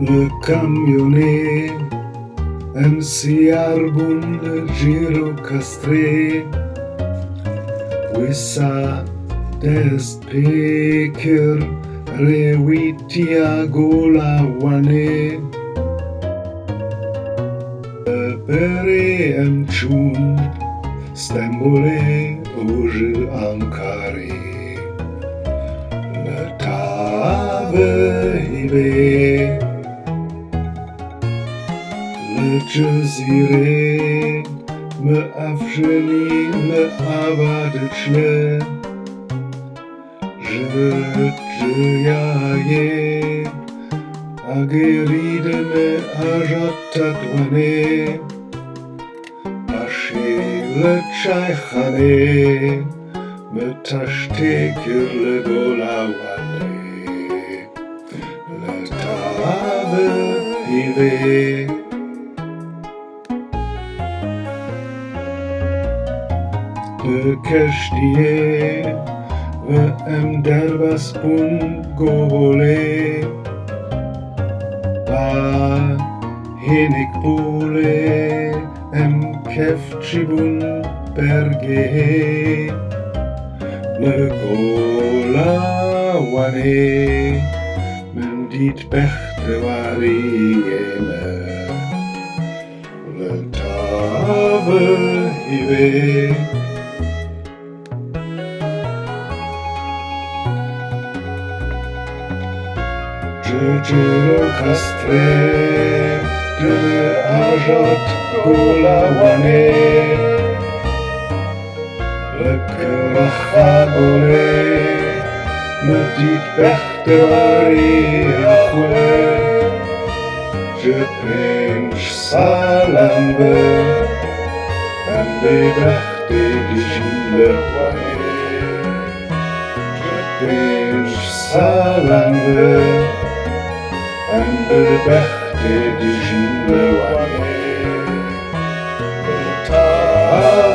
le camionnet, MC arbun le Girokastra, wissa dest peker, Rewitiya Gola Wanê, bere emçun, Istanbul and Ankara, le Tatvan, le Cizre, me afjeni le avadechle, Diyarî San Tatvanê, le çayxane, me taştekir le Gola Wanê, le Tatvan. De keştiye ve em derbas bun gole, ba hinik bule em kefçi bun berge, le Gola Wanê, men dit bechte variyeme, le Tatvan. Girokastra, Ararat, Gola Wanê, le Girokastra, me dit bechte variyeme, je pinch salambe, en bedachte le Wanê, je pinch salambe, en bedachte le Wanê, le Tatvan.